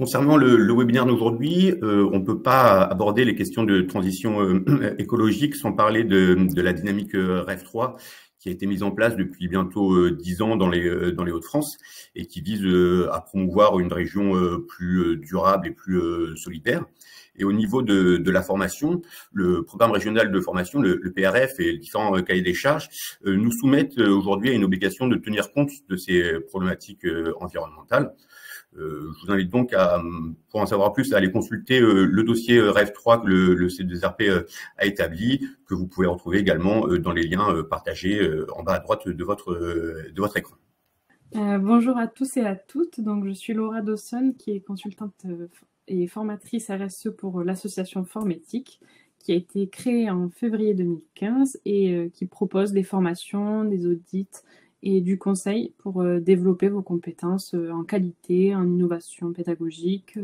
Concernant le webinaire d'aujourd'hui, on ne peut pas aborder les questions de transition écologique sans parler de la dynamique REV 3 qui a été mise en place depuis bientôt 10 ans dans les Hauts-de-France et qui vise à promouvoir une région plus durable et plus solidaire. Et au niveau de la formation, le programme régional de formation, le PRF et les différents cahiers des charges nous soumettent aujourd'hui à une obligation de tenir compte de ces problématiques environnementales. Je vous invite donc pour en savoir plus, à aller consulter le dossier REV 3 que le C2RP a établi, que vous pouvez retrouver également dans les liens partagés en bas à droite de votre écran. Bonjour à tous et à toutes. Donc, je suis Laura Dawson, qui est consultante et formatrice RSE pour l'association Formétique, qui a été créée en février 2015 et qui propose des formations, des audits et du conseil pour développer vos compétences en qualité, en innovation pédagogique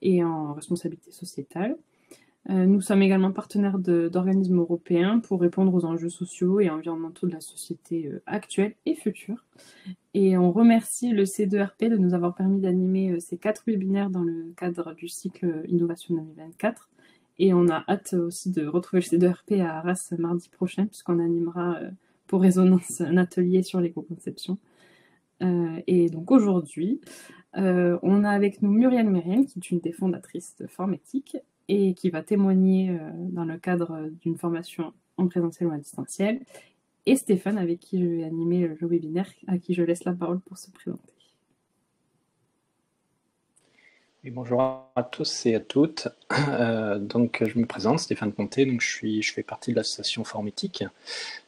et en responsabilité sociétale. Nous sommes également partenaires d'organismes européens pour répondre aux enjeux sociaux et environnementaux de la société actuelle et future. Et on remercie le C2RP de nous avoir permis d'animer ces 4 webinaires dans le cadre du cycle Innovation 2024. Et on a hâte aussi de retrouver le C2RP à Arras mardi prochain, puisqu'on animera pour Résonance un atelier sur l'éco-conception. Et donc aujourd'hui, on a avec nous Muriel Mérienne, qui est une des fondatrices de Formétique et qui va témoigner dans le cadre d'une formation en présentiel ou à distanciel, et Stéphane, avec qui je vais animer le webinaire, à qui je laisse la parole pour se présenter. Oui, bonjour à tous et à toutes. Donc, je me présente, Stéphane Ponté, donc je fais partie de l'association Formétique,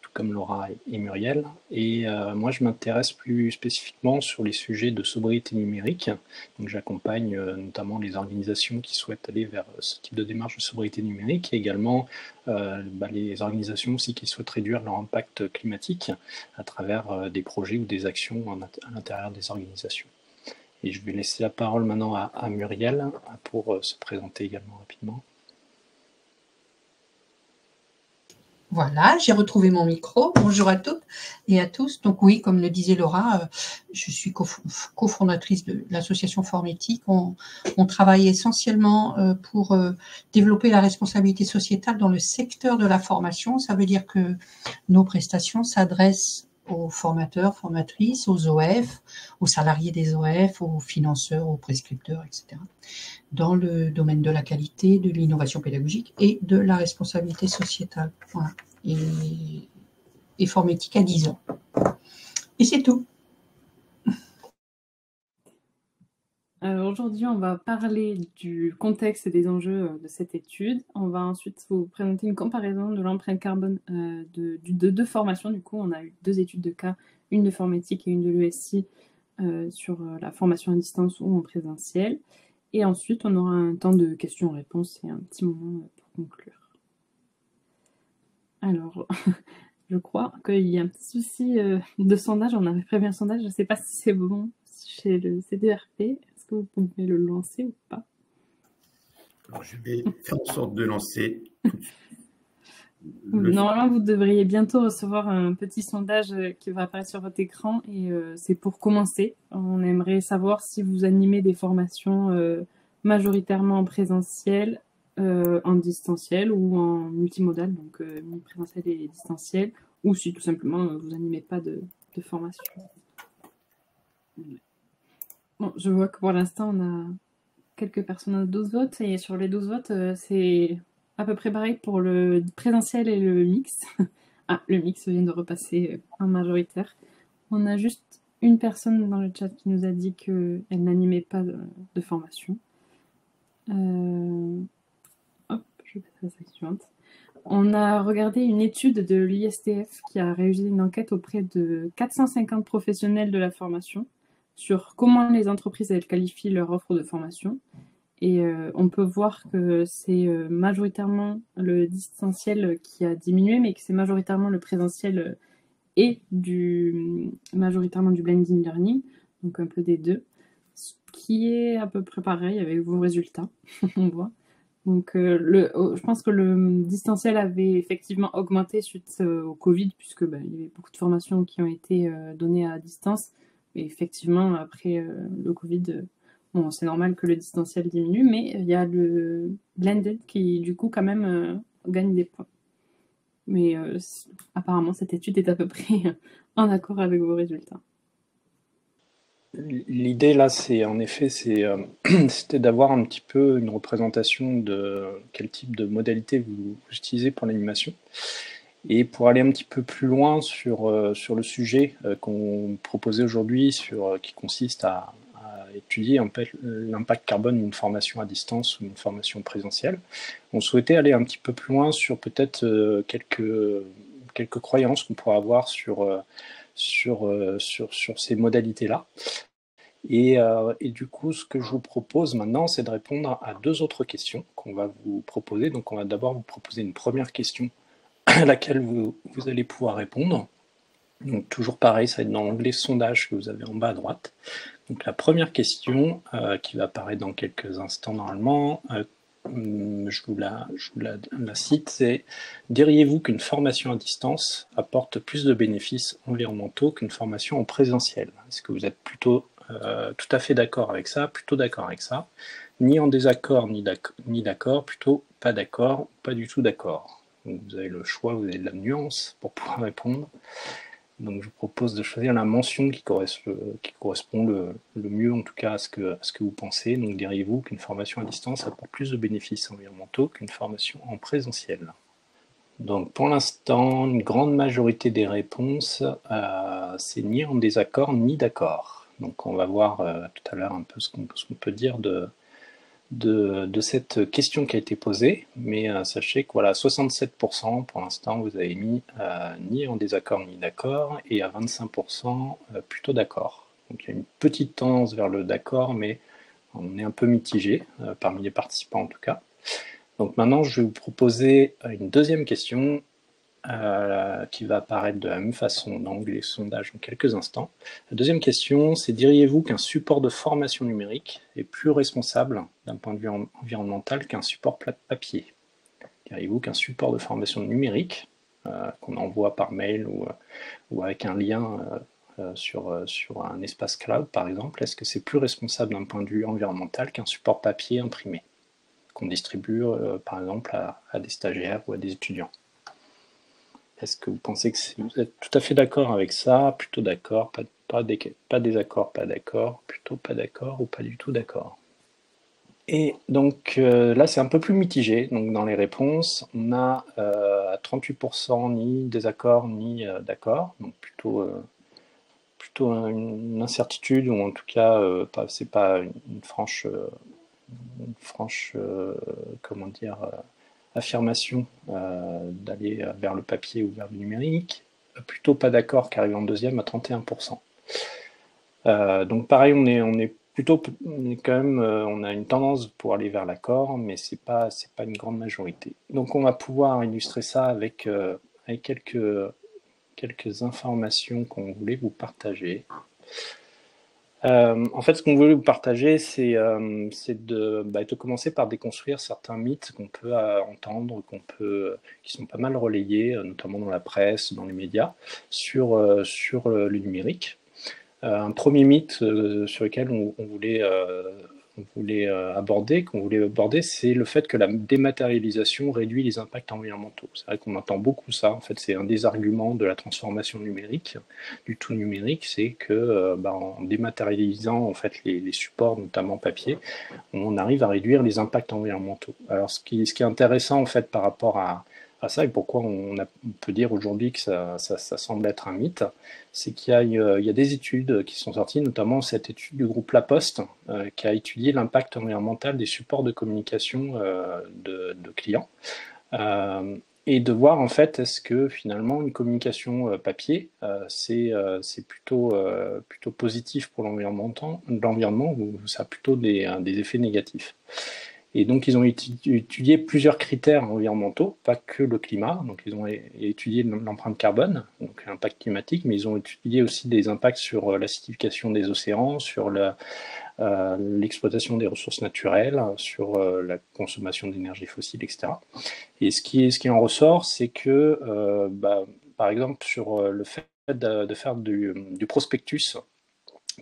tout comme Laura et Muriel. Et moi, je m'intéresse plus spécifiquement sur les sujets de sobriété numérique. Donc, j'accompagne notamment les organisations qui souhaitent aller vers ce type de démarche de sobriété numérique et également les organisations aussi qui souhaitent réduire leur impact climatique à travers des projets ou des actions à l'intérieur des organisations. Et je vais laisser la parole maintenant à Muriel pour se présenter également rapidement. Voilà, j'ai retrouvé mon micro. Bonjour à toutes et à tous. Donc oui, comme le disait Laura, je suis cofondatrice de l'association Formétique. On travaille essentiellement pour développer la responsabilité sociétale dans le secteur de la formation. Ça veut dire que nos prestations s'adressent aux formateurs, formatrices, aux OF, aux salariés des OF, aux financeurs, aux prescripteurs, etc. dans le domaine de la qualité, de l'innovation pédagogique et de la responsabilité sociétale. Voilà. Et Formétique à 10 ans. Et c'est tout. Aujourd'hui, on va parler du contexte et des enjeux de cette étude. On va ensuite vous présenter une comparaison de l'empreinte carbone de deux formations. Du coup, on a eu 2 études de cas, une de Formétique et une de l'ESI sur la formation à distance ou en présentiel. Et ensuite, on aura un temps de questions-réponses et un petit moment pour conclure. Alors, je crois qu'il y a un petit souci de sondage. On avait prévu un sondage. Je ne sais pas si c'est bon chez le C2RP. Est-ce que vous pouvez le lancer ou pas? Alors, je vais faire en sorte de lancer. Normalement, vous devriez bientôt recevoir un petit sondage qui va apparaître sur votre écran et c'est pour commencer. On aimerait savoir si vous animez des formations majoritairement en présentiel, en distanciel ou en multimodal, donc présentiel et distanciel, ou si tout simplement vous n'animez pas de formation. Bon, je vois que pour l'instant, on a quelques personnes à 12 votes et sur les 12 votes, c'est à peu près pareil pour le présentiel et le mix. Ah, le mix vient de repasser en majoritaire. On a juste une personne dans le chat qui nous a dit qu'elle n'animait pas de formation. Hop, je vais passer à la suivante. On a regardé une étude de l'ISTF qui a réalisé une enquête auprès de 450 professionnels de la formation sur comment les entreprises elles qualifient leur offre de formation. Et on peut voir que c'est majoritairement le distanciel qui a diminué, mais que c'est majoritairement le présentiel et majoritairement du blended learning, donc un peu des deux, ce qui est à peu près pareil avec vos résultats, on voit. Donc je pense que le distanciel avait effectivement augmenté suite au Covid, puisque il y avait beaucoup de formations qui ont été données à distance. Et effectivement, après le Covid, Bon, c'est normal que le distanciel diminue, mais il y a le blended qui, du coup, quand même, gagne des points. Mais apparemment, cette étude est à peu près en accord avec vos résultats. L'idée là, c'est en effet, c'était d'avoir un petit peu une représentation de quel type de modalité vous utilisez pour l'animation. Et pour aller un petit peu plus loin sur le sujet qu'on proposait aujourd'hui, qui consiste à étudier en fait, l'impact carbone d'une formation à distance ou d'une formation présentielle, on souhaitait aller un petit peu plus loin sur peut-être quelques croyances qu'on pourrait avoir sur ces modalités-là. Et du coup, ce que je vous propose maintenant, c'est de répondre à deux autres questions qu'on va vous proposer. Donc, on va d'abord vous proposer une première question à laquelle vous allez pouvoir répondre. Donc, toujours pareil, ça va être dans l'onglet sondage que vous avez en bas à droite. Donc, la première question qui va apparaître dans quelques instants normalement, je vous la cite, c'est « Diriez-vous qu'une formation à distance apporte plus de bénéfices environnementaux qu'une formation en présentiel ?» Est-ce que vous êtes plutôt tout à fait d'accord avec ça, plutôt d'accord avec ça, ni en désaccord, ni d'accord, plutôt pas d'accord, pas du tout d'accord. Donc vous avez le choix, vous avez de la nuance pour pouvoir répondre. Donc je vous propose de choisir la mention qui correspond le mieux en tout cas à ce que vous pensez. Donc diriez-vous qu'une formation à distance apporte plus de bénéfices environnementaux qu'une formation en présentiel? Donc pour l'instant, une grande majorité des réponses, c'est ni en désaccord ni d'accord. Donc on va voir tout à l'heure un peu ce qu'on peut dire de cette question qui a été posée, mais sachez que voilà, 67% pour l'instant vous avez mis ni en désaccord ni d'accord, et à 25% plutôt d'accord. Donc il y a une petite tendance vers le d'accord, mais on est un peu mitigé, parmi les participants en tout cas. Donc maintenant je vais vous proposer une deuxième question qui va apparaître de la même façon dans l'onglet sondage en quelques instants. La deuxième question, c'est diriez-vous qu'un support de formation numérique est plus responsable d'un point de vue environnemental qu'un support papier? Diriez-vous qu'un support de formation numérique qu'on envoie par mail ou avec un lien sur un espace cloud par exemple, est-ce que c'est plus responsable d'un point de vue environnemental qu'un support papier imprimé qu'on distribue par exemple à des stagiaires ou à des étudiants? Est-ce que vous pensez que vous êtes tout à fait d'accord avec ça, plutôt d'accord, pas désaccord, pas d'accord, plutôt pas d'accord ou pas du tout d'accord? Et donc là, c'est un peu plus mitigé. Donc dans les réponses, on a à 38% ni désaccord ni d'accord, donc plutôt une incertitude, ou en tout cas, c'est pas une franche comment dire, affirmation d'aller vers le papier ou vers le numérique. Plutôt pas d'accord, qui arrive en deuxième à 31%. Donc pareil, on est quand même, on a une tendance pour aller vers l'accord, mais c'est pas une grande majorité. Donc on va pouvoir illustrer ça avec quelques informations qu'on voulait vous partager. En fait, ce qu'on voulait vous partager, c'est de commencer par déconstruire certains mythes qu'on peut entendre, qui sont pas mal relayés, notamment dans la presse, dans les médias, sur le numérique. Un premier mythe sur lequel on voulait aborder, c'est le fait que la dématérialisation réduit les impacts environnementaux. C'est vrai qu'on entend beaucoup ça. En fait, c'est un des arguments de la transformation numérique, du tout numérique, c'est que en dématérialisant en fait les supports, notamment papier, on arrive à réduire les impacts environnementaux. Alors, ce qui est intéressant en fait par rapport à ça, et pourquoi on peut dire aujourd'hui que ça semble être un mythe, c'est qu'il y a des études qui sont sorties, notamment cette étude du groupe La Poste, qui a étudié l'impact environnemental des supports de communication de clients, et de voir en fait est-ce que finalement une communication papier, c'est plutôt positif pour l'environnement, ou ça a plutôt des effets négatifs. Et donc, ils ont étudié plusieurs critères environnementaux, pas que le climat. Donc, ils ont étudié l'empreinte carbone, donc l'impact climatique, mais ils ont étudié aussi des impacts sur l'acidification des océans, sur l'exploitation des ressources naturelles, sur la consommation d'énergie fossile, etc. Et ce qui en ressort, c'est que, par exemple, sur le fait de faire du prospectus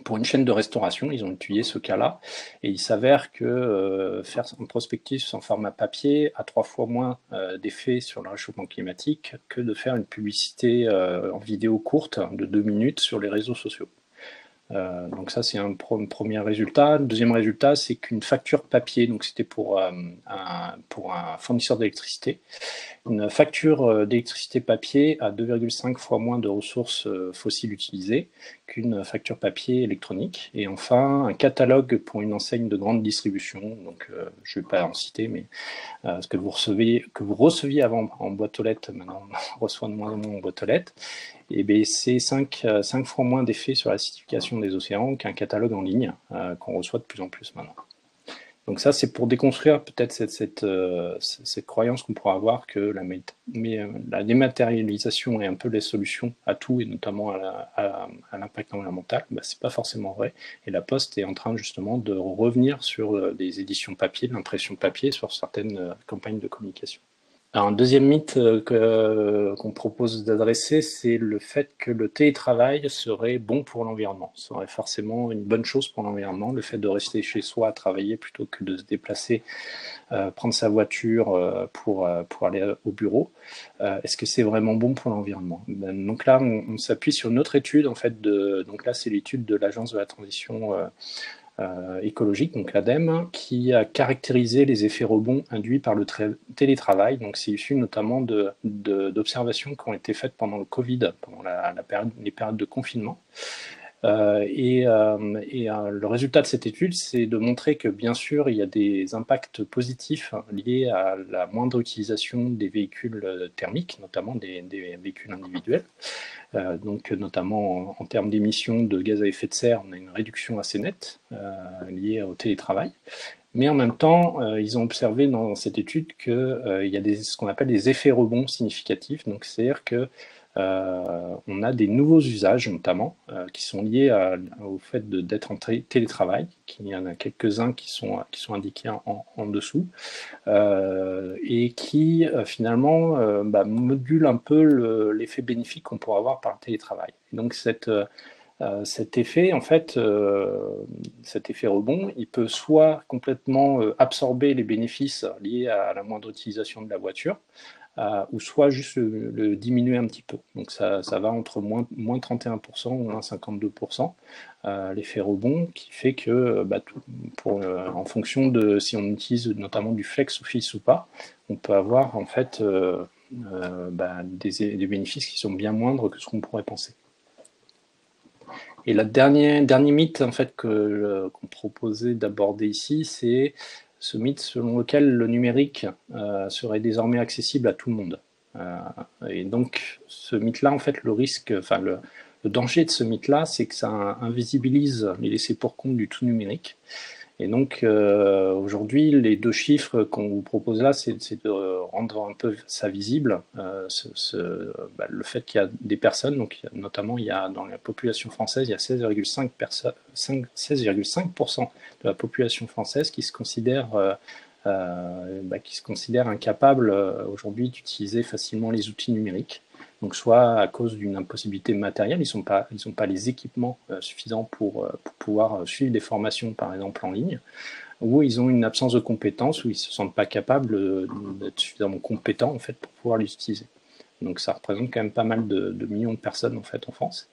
pour une chaîne de restauration, ils ont étudié ce cas-là, et il s'avère que faire un prospectus en format papier a 3 fois moins d'effet sur le réchauffement climatique que de faire une publicité en vidéo courte de 2 minutes sur les réseaux sociaux. Donc ça, c'est un premier résultat. Le deuxième résultat, c'est qu'une facture papier, donc c'était pour un fournisseur d'électricité, une facture d'électricité papier a 2,5 fois moins de ressources fossiles utilisées qu'une facture papier électronique. Et enfin, un catalogue pour une enseigne de grande distribution, donc je ne vais pas en citer, mais ce que vous receviez avant en boîte aux lettres, maintenant on reçoit de moins en moins en boîte aux lettres, et bien c'est 5 fois moins d'effet sur l'acidification des océans qu'un catalogue en ligne qu'on reçoit de plus en plus maintenant. Donc ça, c'est pour déconstruire peut-être cette croyance qu'on pourra avoir que la dématérialisation est un peu la solution à tout, et notamment à l'impact environnemental. Ben, c'est pas forcément vrai. Et la Poste est en train justement de revenir sur des éditions papier, de l'impression papier sur certaines campagnes de communication. Alors, un deuxième mythe qu'on propose d'adresser, c'est le fait que le télétravail serait bon pour l'environnement. Ce serait forcément une bonne chose pour l'environnement, le fait de rester chez soi à travailler plutôt que de se déplacer, prendre sa voiture pour aller au bureau. Est-ce que c'est vraiment bon pour l'environnement? Donc là, on s'appuie sur une autre étude, en fait, donc là, c'est l'étude de l'Agence de la transition écologique, donc l'ADEME, qui a caractérisé les effets rebonds induits par le télétravail. Donc c'est issu notamment d'observations qui ont été faites pendant le Covid, pendant les périodes de confinement. Le résultat de cette étude, c'est de montrer que bien sûr, il y a des impacts positifs liés à la moindre utilisation des véhicules thermiques, notamment des véhicules individuels. Donc notamment en termes d'émissions de gaz à effet de serre, on a une réduction assez nette liée au télétravail. Mais en même temps, ils ont observé dans cette étude qu'il y a ce qu'on appelle des effets rebonds significatifs. Donc c'est-à-dire que on a des nouveaux usages notamment qui sont liés au fait d'être en télétravail. Il y en a quelques-uns qui sont indiqués en dessous et qui finalement modulent un peu l'effet bénéfique qu'on pourrait avoir par le télétravail. Et donc cet effet, en fait, cet effet rebond, il peut soit complètement absorber les bénéfices liés à la moindre utilisation de la voiture, ou soit juste le diminuer un petit peu. Donc ça va entre moins 31% ou moins 52%, l'effet rebond, qui fait que en fonction de si on utilise notamment du flex office ou pas, on peut avoir en fait des bénéfices qui sont bien moindres que ce qu'on pourrait penser. Et le dernier mythe en fait qu'on proposait d'aborder ici, c'est ce mythe selon lequel le numérique serait désormais accessible à tout le monde. Et donc, ce mythe-là, en fait, le danger de ce mythe-là, c'est que ça invisibilise les laissés-pour-compte du tout numérique. Et donc, aujourd'hui, les 2 chiffres qu'on vous propose là, c'est de rendre un peu ça visible, le fait qu'il y a des personnes, donc notamment dans la population française, il y a 16,5% de la population française qui se considère incapable aujourd'hui d'utiliser facilement les outils numériques. Donc soit à cause d'une impossibilité matérielle, ils n'ont pas les équipements suffisants pour pouvoir suivre des formations par exemple en ligne, ou ils ont une absence de compétences, ou ils ne se sentent pas capables d'être suffisamment compétents en fait pour pouvoir les utiliser. Donc ça représente quand même pas mal de millions de personnes en fait en France.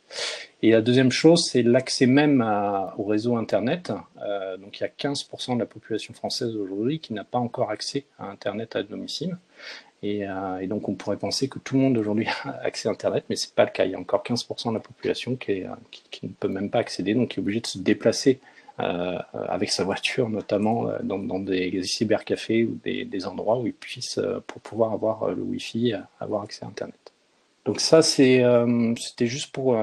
Et la deuxième chose, c'est l'accès même au réseau Internet. Donc il y a 15% de la population française aujourd'hui qui n'a pas encore accès à Internet à domicile. Et donc on pourrait penser que tout le monde aujourd'hui a accès à Internet, mais c'est pas le cas. Il y a encore 15% de la population qui ne peut même pas accéder, donc qui est obligé de se déplacer avec sa voiture, notamment dans des cybercafés ou des endroits où ils puissent, pour pouvoir avoir le Wi-Fi, avoir accès à Internet. Donc ça, c'était juste pour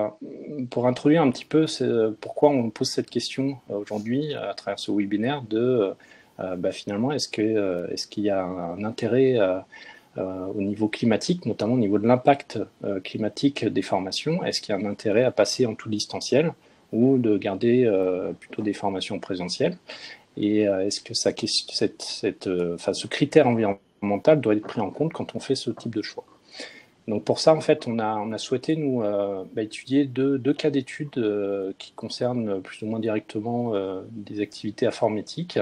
introduire un petit peu pourquoi on pose cette question aujourd'hui à travers ce webinaire de finalement, est-ce qu'il y a un intérêt au niveau climatique, notamment au niveau de l'impact climatique des formations? Est-ce qu'il y a un intérêt à passer en tout distanciel ou de garder plutôt des formations présentielles? Et est-ce que ce critère environnemental doit être pris en compte quand on fait ce type de choix? Donc pour ça, en fait, on a souhaité nous étudier deux cas d'études qui concernent plus ou moins directement des activités informatiques.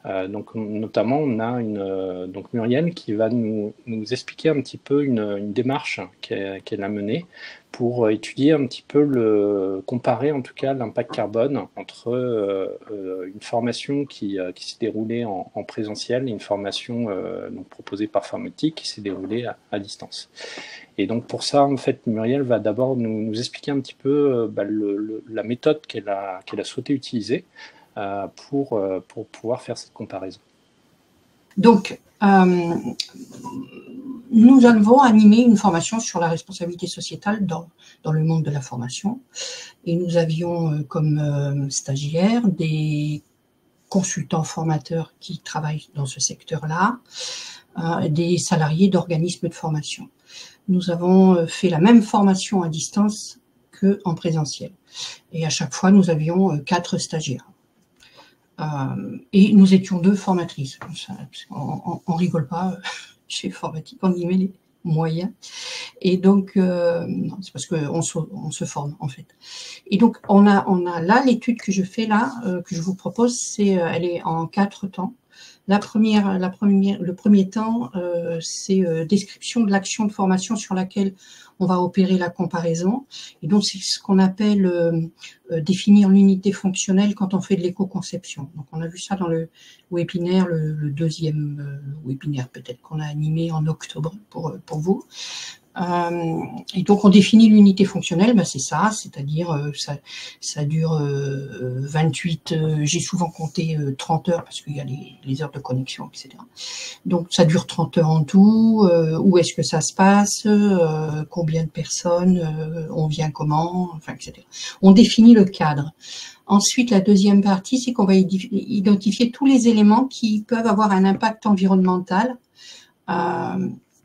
Donc notamment, on a donc Muriel qui va nous expliquer un petit peu une démarche qu'elle a menée pour étudier un petit peu comparer en tout cas l'impact carbone entre une formation qui s'est déroulée en présentiel et une formation donc proposée par Formatique qui s'est déroulée à distance. Et donc pour ça, en fait, Muriel va d'abord nous expliquer un petit peu la méthode qu'elle a souhaité utiliser pour pouvoir faire cette comparaison. Donc, nous avons animé une formation sur la responsabilité sociétale dans le monde de la formation. Et nous avions comme stagiaires des consultants formateurs qui travaillent dans ce secteur-là, des salariés d'organismes de formation. Nous avons fait la même formation à distance qu'en présentiel. Et à chaque fois, nous avions 4 stagiaires. Et nous étions 2 formatrices. On rigole pas chez Formatique, on y met les moyens. Et donc, c'est parce qu'on se forme en fait. Et donc, on a là l'étude que je fais là, que je vous propose, elle est en 4 temps. Le premier temps, c'est description de l'action de formation sur laquelle on va opérer la comparaison. Et donc, c'est ce qu'on appelle définir l'unité fonctionnelle quand on fait de l'éco-conception. Donc, on a vu ça dans le webinaire, le deuxième webinaire peut-être qu'on a animé en octobre pour vous. Et donc, on définit l'unité fonctionnelle, c'est ça, c'est-à-dire ça dure 28, j'ai souvent compté 30 heures parce qu'il y a les heures de connexion, etc. Donc, ça dure 30 heures en tout, où est-ce que ça se passe, combien de personnes, on vient comment, enfin, etc. On définit le cadre. Ensuite, la deuxième partie, c'est qu'on va identifier tous les éléments qui peuvent avoir un impact environnemental.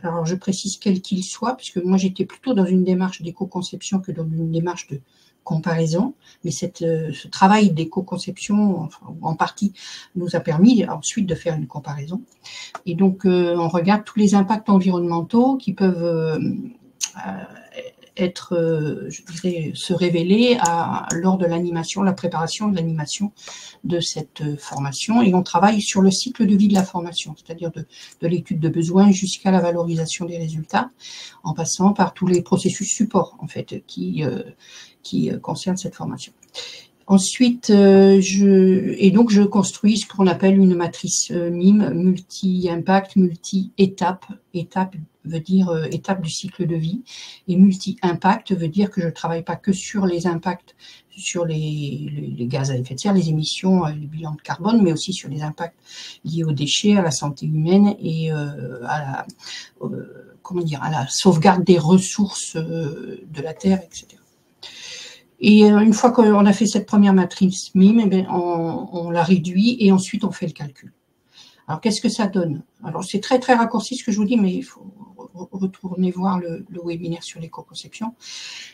Alors, je précise quel qu'il soit, puisque moi, j'étais plutôt dans une démarche d'éco-conception que dans une démarche de comparaison. Mais ce travail d'éco-conception, en partie, nous a permis ensuite de faire une comparaison. Et donc, on regarde tous les impacts environnementaux qui peuvent se révéler lors de l'animation, la préparation de l'animation de cette formation. Et on travaille sur le cycle de vie de la formation, c'est-à-dire de l'étude de besoins jusqu'à la valorisation des résultats, en passant par tous les processus support, en fait, qui concernent cette formation. Ensuite, je construis ce qu'on appelle une matrice MIM, multi-impact, multi-étape. Étape veut dire étape du cycle de vie, et multi-impact veut dire que je ne travaille pas que sur les impacts sur les gaz à effet de serre, les émissions, les bilans de carbone, mais aussi sur les impacts liés aux déchets, à la santé humaine et à la sauvegarde des ressources de la Terre, etc. Et une fois qu'on a fait cette première matrice MIM, on la réduit et ensuite on fait le calcul. Alors, qu'est-ce que ça donne? Alors, c'est très, très raccourci ce que je vous dis, mais il faut retourner voir le webinaire sur l'éco-conception.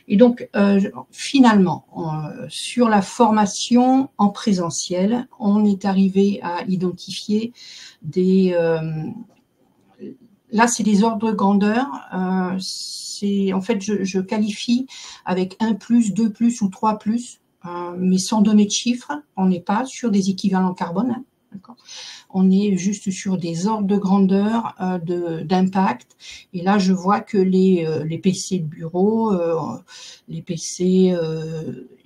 Et donc, finalement, sur la formation en présentiel, on est arrivé à identifier là, c'est des ordres de grandeur. En fait, je qualifie avec 1+, 2+, ou 3+, mais sans donner de chiffres. On n'est pas sur des équivalents carbone, hein. On est juste sur des ordres de grandeur d'impact. Et là, je vois que les PC de bureau, les PC,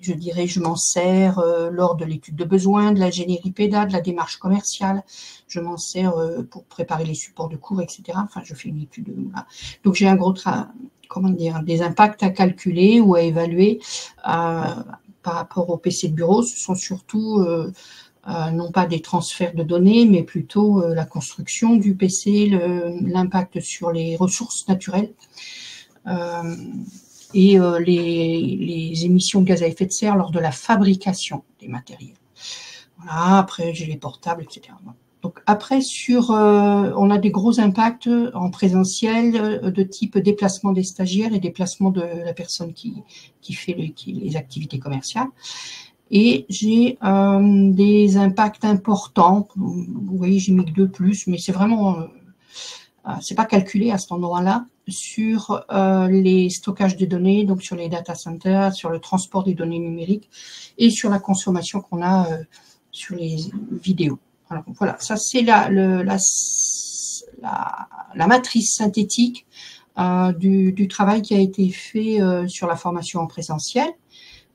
je m'en sers lors de l'étude de besoin, de l'ingénierie PEDA, de la démarche commerciale. Je m'en sers pour préparer les supports de cours, etc. Enfin, je fais une étude. Voilà. Donc, j'ai un gros des impacts à calculer ou à évaluer par rapport au PC de bureau. Ce sont surtout non pas des transferts de données, mais plutôt la construction du PC, l'impact sur les ressources naturelles et les émissions de gaz à effet de serre lors de la fabrication des matériels. Voilà, après j'ai les portables, etc. Donc après, on a des gros impacts en présentiel de type déplacement des stagiaires et déplacement de la personne qui fait les activités commerciales. Et j'ai des impacts importants. Vous voyez, j'ai mis que 2+, mais c'est vraiment c'est pas calculé à cet endroit-là, sur les stockages de données, donc sur les data centers, sur le transport des données numériques et sur la consommation qu'on a sur les vidéos. Alors voilà, ça c'est la matrice synthétique du travail qui a été fait sur la formation en présentiel.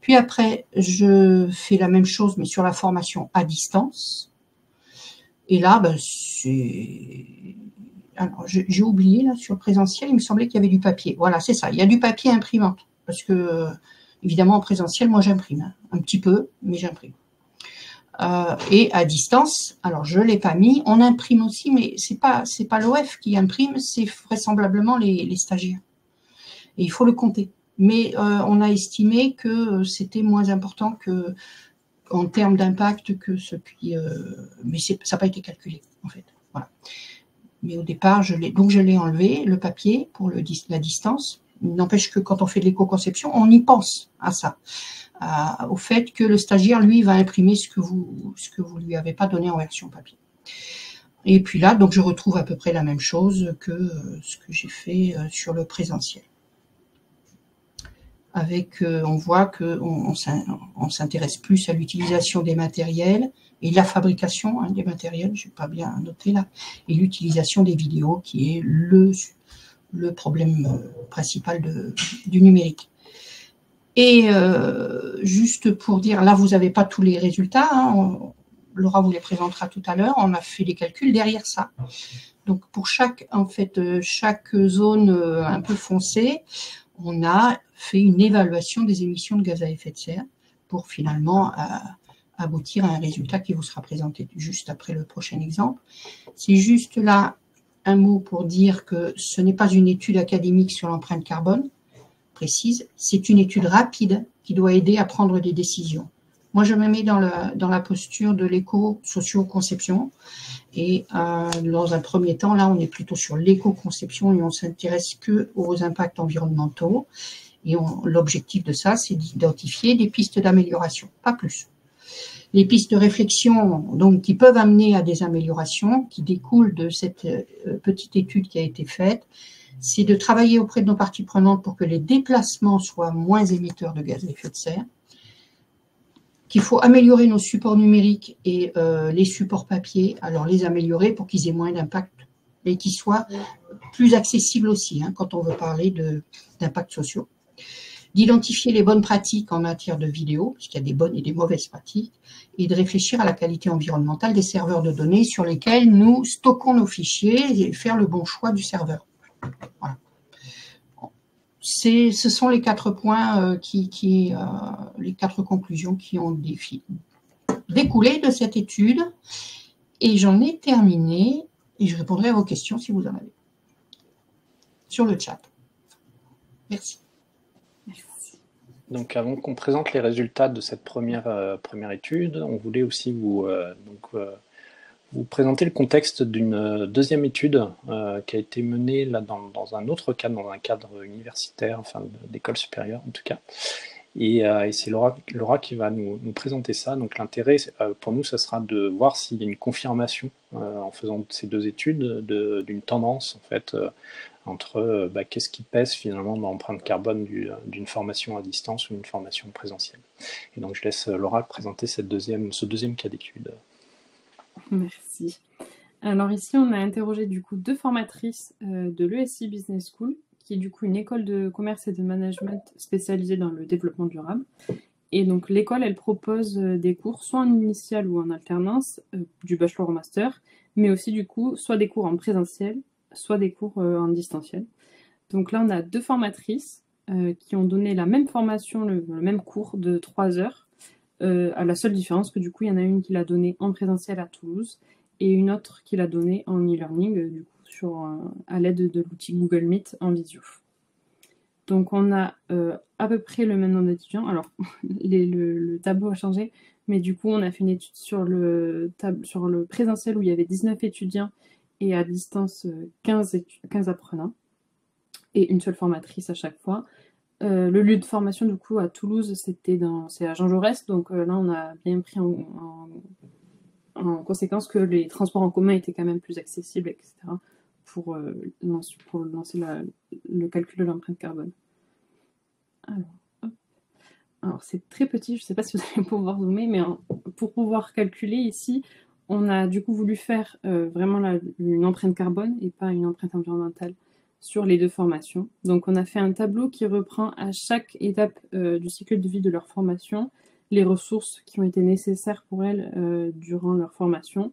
Puis après, je fais la même chose, mais sur la formation à distance. Et là, ben, alors, j'ai oublié, là, sur le présentiel, il me semblait qu'il y avait du papier. Voilà, c'est ça, il y a du papier imprimante. Parce que, évidemment, en présentiel, moi, j'imprime. Hein, un petit peu, mais j'imprime. Et à distance, alors je ne l'ai pas mis, on imprime aussi, mais c'est pas l'OF qui imprime, c'est vraisemblablement les stagiaires. Et il faut le compter. Mais on a estimé que c'était moins important que, en termes d'impact que ce qui... mais ça n'a pas été calculé, en fait. Voilà. Mais au départ, je l'ai enlevé, le papier, pour la distance. Il n'empêche que quand on fait de l'éco-conception, on y pense à ça. Au fait que le stagiaire, lui, va imprimer ce que vous lui avez pas donné en version papier. Et puis là, donc je retrouve à peu près la même chose que ce que j'ai fait sur le présentiel. Avec, on voit qu'on s'intéresse plus à l'utilisation des matériels et la fabrication des matériels, je n'ai pas bien noté là, et l'utilisation des vidéos qui est le problème principal du numérique. Et juste pour dire, là, vous n'avez pas tous les résultats. Hein, Laura vous les présentera tout à l'heure. On a fait des calculs derrière ça. Donc, pour chaque zone un peu foncée, on a fait une évaluation des émissions de gaz à effet de serre pour finalement aboutir à un résultat qui vous sera présenté juste après le prochain exemple. C'est juste là un mot pour dire que ce n'est pas une étude académique sur l'empreinte carbone précise, c'est une étude rapide qui doit aider à prendre des décisions. Moi, je me mets dans la posture de l'éco-socio-conception et dans un premier temps, là, on est plutôt sur l'éco-conception et on s'intéresse que aux impacts environnementaux. Et l'objectif de ça, c'est d'identifier des pistes d'amélioration, pas plus. Les pistes de réflexion, donc, qui peuvent amener à des améliorations, qui découlent de cette petite étude qui a été faite, c'est de travailler auprès de nos parties prenantes pour que les déplacements soient moins émetteurs de gaz à effet de serre, qu'il faut améliorer nos supports numériques et les supports papier, alors les améliorer pour qu'ils aient moins d'impact et qu'ils soient plus accessibles aussi, hein, quand on veut parler d'impacts sociaux. D'identifier les bonnes pratiques en matière de vidéo, puisqu'il y a des bonnes et des mauvaises pratiques, et de réfléchir à la qualité environnementale des serveurs de données sur lesquels nous stockons nos fichiers et faire le bon choix du serveur. Voilà. Ce sont les 4 points, les 4 conclusions qui ont découlé de cette étude. Et j'en ai terminé et je répondrai à vos questions si vous en avez sur le chat. Merci. Donc, avant qu'on présente les résultats de cette première étude, on voulait aussi vous présenter le contexte d'une deuxième étude qui a été menée là, dans un autre cadre, dans un cadre universitaire, enfin d'école supérieure en tout cas. Et c'est Laura qui va nous présenter ça. Donc l'intérêt pour nous, ce sera de voir s'il y a une confirmation en faisant ces deux études d'une tendance en fait entre qu'est-ce qui pèse finalement dans l'empreinte carbone d'une formation à distance ou d'une formation présentielle. Et donc je laisse Laura présenter ce deuxième cas d'étude. Merci. Alors ici, on a interrogé du coup 2 formatrices de l'ESI Business School, qui est du coup une école de commerce et de management spécialisée dans le développement durable. Et donc l'école, elle propose des cours soit en initial ou en alternance, du bachelor au master, mais aussi du coup soit des cours en présentiel, soit des cours en distanciel. Donc là, on a 2 formatrices qui ont donné la même formation, le même cours de 3 heures, à la seule différence que du coup, il y en a une qui l'a donné en présentiel à Toulouse et une autre qui l'a donné en e-learning, du coup, à l'aide de l'outil Google Meet en visio. Donc, on a à peu près le même nombre d'étudiants. Alors, le tableau a changé, mais du coup, on a fait une étude sur le présentiel où il y avait 19 étudiants et à distance 15 apprenants et une seule formatrice à chaque fois. Le lieu de formation, du coup, à Toulouse, c'est à Jean Jaurès. Donc là, on a bien pris en conséquence que les transports en commun étaient quand même plus accessibles, etc., pour lancer le calcul de l'empreinte carbone. Alors c'est très petit, je ne sais pas si vous allez pouvoir zoomer, mais pour pouvoir calculer ici, on a du coup voulu faire vraiment une empreinte carbone et pas une empreinte environnementale sur les deux formations. Donc on a fait un tableau qui reprend à chaque étape du cycle de vie de leur formation les ressources qui ont été nécessaires pour elles durant leur formation.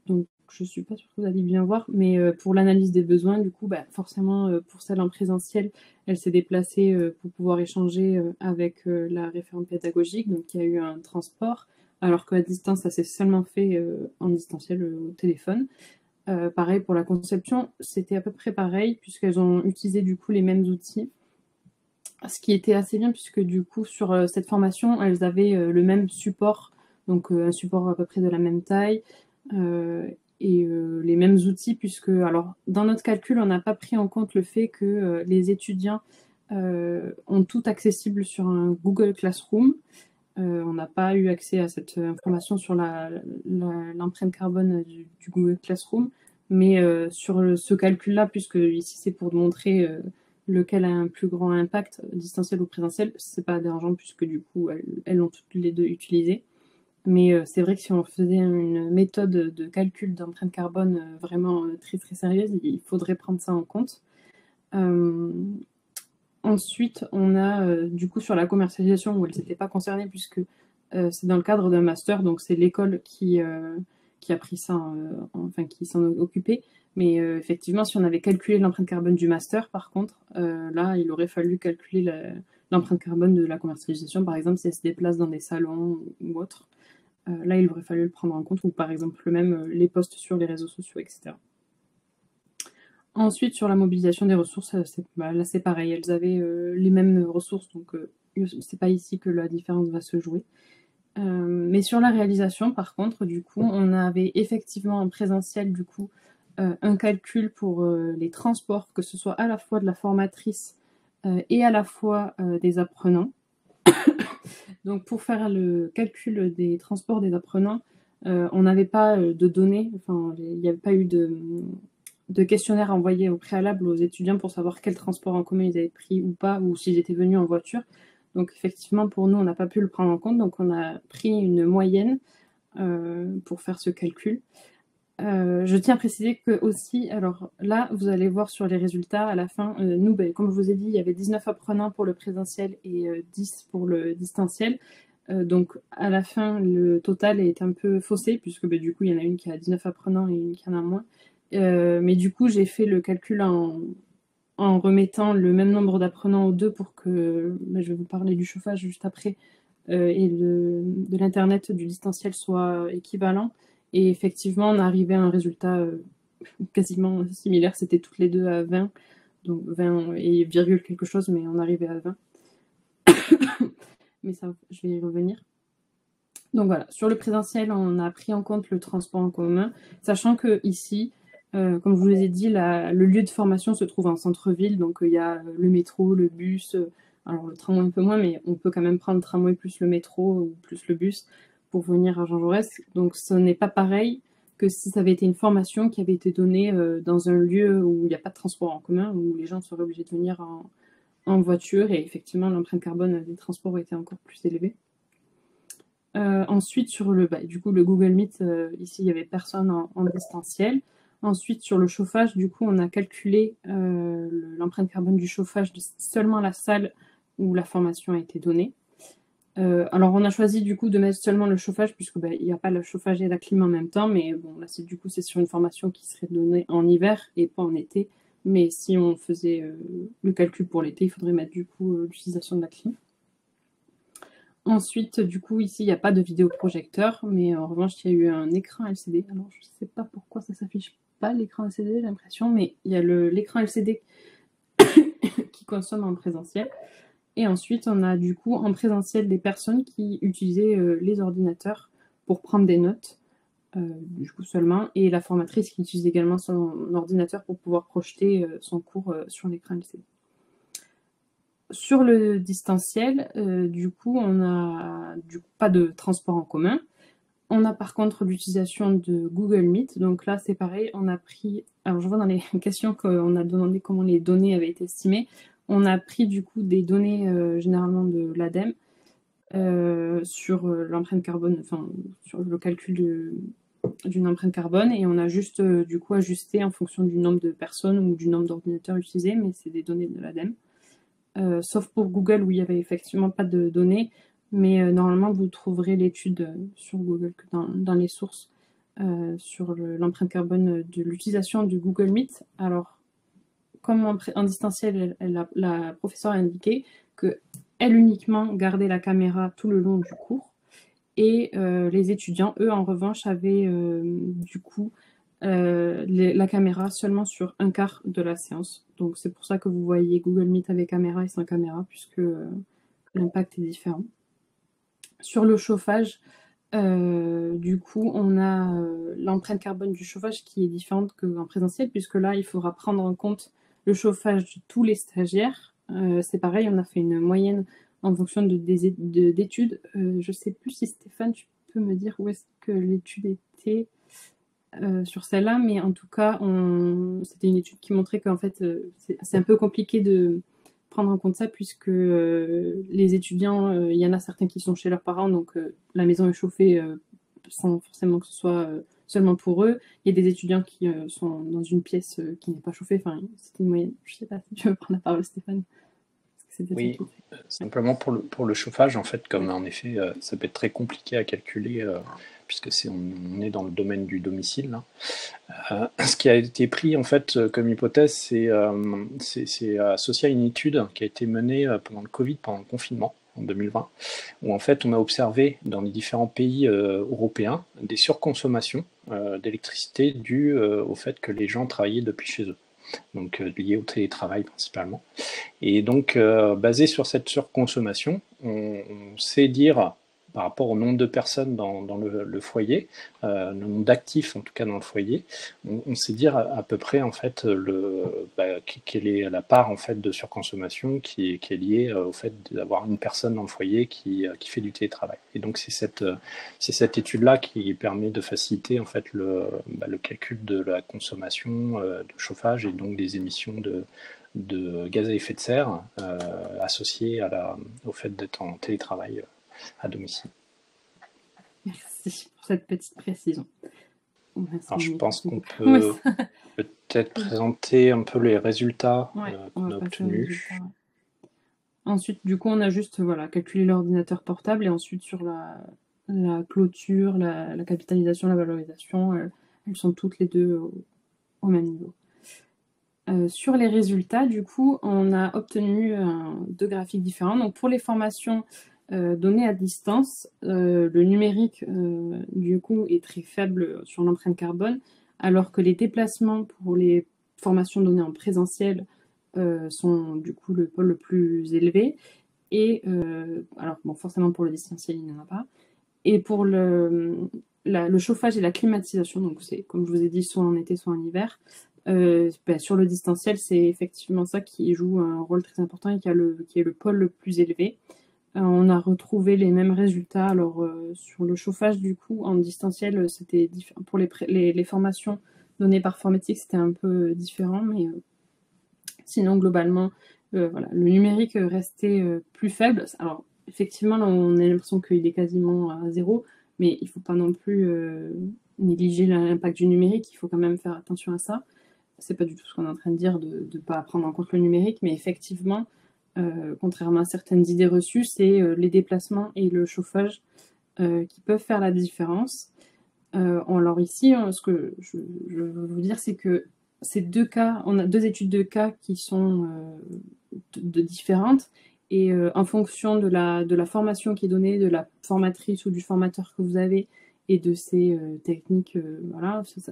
Donc je ne suis pas sûre que vous allez bien voir, mais pour l'analyse des besoins, du coup, forcément, pour celle en présentiel, elle s'est déplacée pour pouvoir échanger avec la référente pédagogique, donc il y a eu un transport, alors qu'à distance, ça s'est seulement fait en distanciel au téléphone. Pareil pour la conception, c'était à peu près pareil, puisqu'elles ont utilisé du coup les mêmes outils. Ce qui était assez bien, puisque du coup, sur cette formation, elles avaient le même support, donc un support à peu près de la même taille, et les mêmes outils, puisque, alors, dans notre calcul, on n'a pas pris en compte le fait que les étudiants ont tout accessible sur un Google Classroom. On n'a pas eu accès à cette information sur l'empreinte carbone du Google Classroom, mais sur ce calcul-là, puisque ici c'est pour montrer lequel a un plus grand impact, distanciel ou présentiel, c'est pas dérangeant puisque du coup elles l'ont toutes les deux utilisé. Mais c'est vrai que si on faisait une méthode de calcul d'empreinte carbone vraiment très très sérieuse, il faudrait prendre ça en compte. Ensuite, on a du coup sur la commercialisation où elles n'étaient pas concernées puisque c'est dans le cadre d'un master, donc c'est l'école qui a pris ça, enfin qui s'en occupait. Mais effectivement, si on avait calculé l'empreinte carbone du master, par contre, là, il aurait fallu calculer l'empreinte carbone de la commercialisation, par exemple, si elle se déplace dans des salons ou autre. Là, il aurait fallu le prendre en compte, ou par exemple même les posts sur les réseaux sociaux, etc. Ensuite, sur la mobilisation des ressources, là c'est pareil, elles avaient les mêmes ressources, donc c'est pas ici que la différence va se jouer. Mais sur la réalisation, par contre, du coup, on avait effectivement en présentiel, du coup, un calcul pour les transports, que ce soit à la fois de la formatrice et à la fois des apprenants. Donc pour faire le calcul des transports des apprenants, on n'avait pas de données, enfin il n'y avait pas eu de questionnaire envoyé au préalable aux étudiants pour savoir quel transport en commun ils avaient pris ou pas, ou s'ils étaient venus en voiture. Donc effectivement, pour nous, on n'a pas pu le prendre en compte, donc on a pris une moyenne pour faire ce calcul. Je tiens à préciser que aussi, alors là, vous allez voir sur les résultats à la fin, nous, comme je vous ai dit, il y avait 19 apprenants pour le présentiel et 10 pour le distanciel. Donc à la fin, le total est un peu faussé, puisque du coup, il y en a une qui a 19 apprenants et une qui en a moins. Mais du coup, j'ai fait le calcul en remettant le même nombre d'apprenants aux deux pour que, je vais vous parler du chauffage juste après, et de l'Internet du distanciel soit équivalent. Et effectivement, on arrivait à un résultat quasiment similaire. C'était toutes les deux à 20, donc 20 et virgule quelque chose, mais on arrivait à 20. Mais ça, je vais y revenir. Donc voilà, sur le présentiel, on a pris en compte le transport en commun, sachant que ici, comme je vous ai dit, le lieu de formation se trouve en centre-ville, donc il y a le métro, le bus, alors le tramway un peu moins, mais on peut quand même prendre le tramway plus le métro ou plus le bus pour venir à Jean Jaurès. Donc ce n'est pas pareil que si ça avait été une formation qui avait été donnée dans un lieu où il n'y a pas de transport en commun, où les gens seraient obligés de venir en voiture, et effectivement l'empreinte carbone des transports était encore plus élevée. Ensuite, sur du coup, le Google Meet, ici, il n'y avait personne en distanciel. Ensuite, sur le chauffage, du coup, on a calculé l'empreinte carbone du chauffage de seulement la salle où la formation a été donnée. Alors, on a choisi, du coup, de mettre seulement le chauffage, puisque il n'y a pas le chauffage et la clim en même temps, mais bon, là, c'est sur une formation qui serait donnée en hiver et pas en été. Mais si on faisait le calcul pour l'été, il faudrait mettre, du coup, l'utilisation de la clim. Ensuite, du coup, ici, il n'y a pas de vidéoprojecteur, mais en revanche, il y a eu un écran LCD. Alors, je ne sais pas pourquoi ça ne s'affiche pas, l'écran LCD, j'ai l'impression, mais il y a l'écran LCD qui consomme en présentiel. Et ensuite, on a du coup en présentiel des personnes qui utilisaient les ordinateurs pour prendre des notes, du coup seulement, et la formatrice qui utilise également son ordinateur pour pouvoir projeter son cours sur l'écran LCD. Sur le distanciel, du coup, on n'a pas de transport en commun. On a par contre l'utilisation de Google Meet. Donc là, c'est pareil, on a pris... Alors, je vois dans les questions qu'on a demandé comment les données avaient été estimées. On a pris du coup des données généralement de l'ADEME sur l'empreinte carbone, enfin sur le calcul d'une empreinte carbone, et on a juste du coup ajusté en fonction du nombre de personnes ou du nombre d'ordinateurs utilisés, mais c'est des données de l'ADEME. Sauf pour Google où il n'y avait effectivement pas de données, mais normalement vous trouverez l'étude sur Google que dans les sources sur l'empreinte carbone de l'utilisation du Google Meet. Alors, comme en distanciel, la professeure a indiqué qu'elle uniquement gardait la caméra tout le long du cours, et les étudiants, eux, en revanche, avaient du coup la caméra seulement sur un quart de la séance. Donc c'est pour ça que vous voyez Google Meet avec caméra et sans caméra, puisque l'impact est différent. Sur le chauffage, du coup, on a l'empreinte carbone du chauffage qui est différente qu'en présentiel, puisque là, il faudra prendre en compte le chauffage de tous les stagiaires. C'est pareil, on a fait une moyenne en fonction d'études. Je ne sais plus si Stéphane, tu peux me dire où est-ce que l'étude était sur celle-là, mais en tout cas, c'était une étude qui montrait qu'en fait, c'est un peu compliqué de prendre en compte ça, puisque les étudiants, il y en a certains qui sont chez leurs parents, donc la maison est chauffée sans forcément que ce soit seulement pour eux. Il y a des étudiants qui sont dans une pièce qui n'est pas chauffée. Enfin, c'était une moyenne. Je ne sais pas si tu veux prendre la parole, Stéphane. Oui, simplement pour le chauffage, en fait, comme en effet, ça peut être très compliqué à calculer, puisque on est dans le domaine du domicile, là. Ce qui a été pris, en fait, comme hypothèse, c'est associé à une étude qui a été menée pendant le Covid, pendant le confinement, en 2020, où en fait on a observé dans les différents pays européens des surconsommations d'électricité dues au fait que les gens travaillaient depuis chez eux. Donc lié au télétravail principalement. Et donc, basé sur cette surconsommation, on sait dire, par rapport au nombre de personnes dans le foyer, le nombre d'actifs en tout cas dans le foyer, on sait dire à peu près en fait quelle est la part en fait de surconsommation qui est liée au fait d'avoir une personne dans le foyer qui fait du télétravail. Et donc c'est cette étude-là qui permet de faciliter en fait le calcul de la consommation de chauffage et donc des émissions de gaz à effet de serre associées au fait d'être en télétravail à domicile. Merci pour cette petite précision. Alors, je pense qu'on peut peut-être présenter un peu les résultats qu'on a obtenus. Ensuite, du coup, on a juste calculé l'ordinateur portable, et ensuite sur la clôture, la capitalisation, la valorisation, elles sont toutes les deux au même niveau. Sur les résultats, du coup, on a obtenu deux graphiques différents. Donc, pour les formations données à distance, le numérique, du coup, est très faible sur l'empreinte carbone, alors que les déplacements pour les formations données en présentiel sont, du coup, le pôle le plus élevé. Et, alors, bon, forcément, pour le distanciel, il n'y en a pas. Et pour le chauffage et la climatisation, donc c'est, comme je vous ai dit, soit en été, soit en hiver, sur le distanciel, c'est effectivement ça qui joue un rôle très important et qui est le pôle le plus élevé. On a retrouvé les mêmes résultats. Alors, sur le chauffage, du coup, en distanciel, c'était différent. Pour les formations données par Formétique, c'était un peu différent, mais sinon, globalement, le numérique restait plus faible. Alors, effectivement, là, on a l'impression qu'il est quasiment à zéro, mais il ne faut pas non plus négliger l'impact du numérique. Il faut quand même faire attention à ça. C'est pas du tout ce qu'on est en train de dire, de ne pas prendre en compte le numérique, mais effectivement, contrairement à certaines idées reçues, c'est les déplacements et le chauffage qui peuvent faire la différence. Alors ici, ce que je veux vous dire, c'est que ces deux cas, on a deux études de cas qui sont différentes, et en fonction de la formation qui est donnée, de la formatrice ou du formateur que vous avez, et de ces techniques,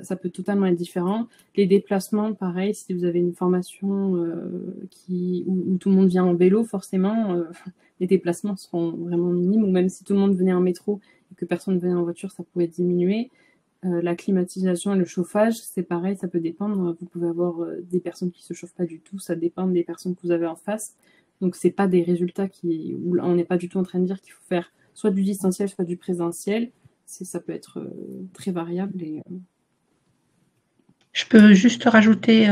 ça peut totalement être différent. Les déplacements, pareil, si vous avez une formation où tout le monde vient en vélo, forcément, les déplacements seront vraiment minimes, ou même si tout le monde venait en métro et que personne ne venait en voiture, ça pourrait diminuer. La climatisation et le chauffage, c'est pareil, ça peut dépendre. Vous pouvez avoir des personnes qui ne se chauffent pas du tout, ça dépend des personnes que vous avez en face. Donc, ce n'est pas des résultats où on n'est pas du tout en train de dire qu'il faut faire soit du distanciel, soit du présentiel. ça peut être très variable. Je peux juste rajouter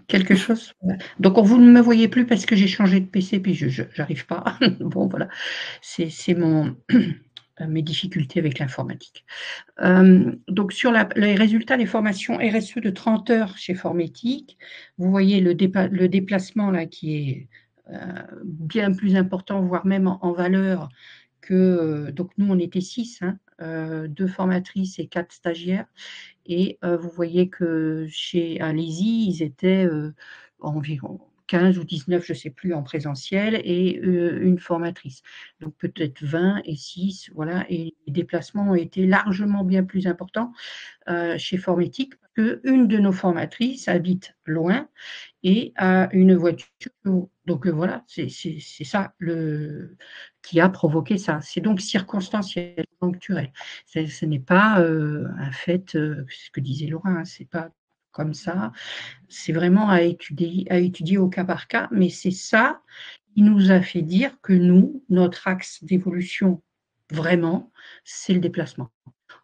quelque chose. Donc, vous ne me voyez plus parce que j'ai changé de PC, puis je n'arrive pas. Bon, voilà, c'est mes difficultés avec l'informatique. Donc, sur les résultats des formations RSE de 30 heures chez Formétique, vous voyez le déplacement là qui est bien plus important, voire même en valeur que. Donc, nous, on était 6, 2 formatrices et 4 stagiaires. Et vous voyez que chez Alési, ils étaient environ 15 ou 19, je ne sais plus, en présentiel et une formatrice. Donc peut-être 20 et 6, voilà. Et les déplacements ont été largement bien plus importants chez Formétique parce qu'une de nos formatrices habite loin et a une voiture. Donc voilà, c'est ça qui a provoqué ça. C'est donc circonstanciel, ponctuel. Ce n'est pas un fait, ce que disait Laura, c'est pas comme ça. C'est vraiment à étudier au cas par cas, mais c'est ça qui nous a fait dire que nous, notre axe d'évolution, vraiment, c'est le déplacement.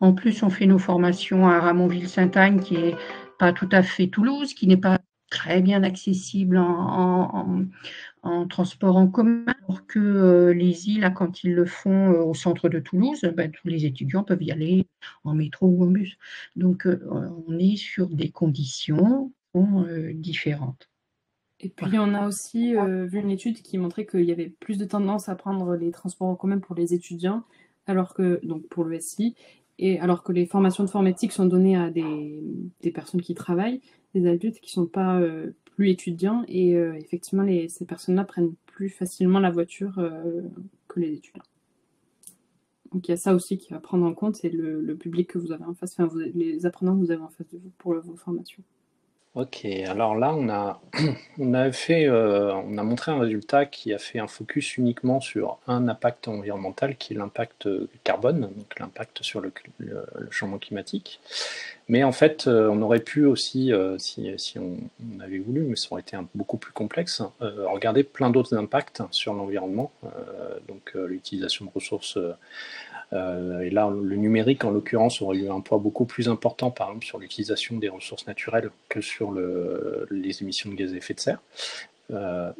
En plus, on fait nos formations à Ramonville-Sainte-Agne, qui n'est pas tout à fait Toulouse, qui n'est pas très bien accessible en transport en commun, alors que les îles, quand ils le font au centre de Toulouse, tous les étudiants peuvent y aller en métro ou en bus. Donc, on est sur des conditions différentes. Et puis, on a aussi vu une étude qui montrait qu'il y avait plus de tendance à prendre les transports en commun pour les étudiants, donc pour le SI, et alors que les formations de formatique sont données à des personnes qui travaillent, des adultes qui ne sont pas plus étudiants, et effectivement, ces personnes-là prennent plus facilement la voiture que les étudiants. Donc il y a ça aussi qui à prendre en compte, c'est le public que vous avez en face, enfin les apprenants que vous avez en face de vous pour vos formations. Ok, alors là, on a montré un résultat qui a fait un focus uniquement sur un impact environnemental, qui est l'impact carbone, donc l'impact sur le changement climatique. Mais en fait, on aurait pu aussi, si on avait voulu, mais ça aurait été beaucoup plus complexe, regarder plein d'autres impacts sur l'environnement, donc l'utilisation de ressources. Et là, le numérique, en l'occurrence, aurait eu un poids beaucoup plus important, par exemple, sur l'utilisation des ressources naturelles que sur les émissions de gaz à effet de serre.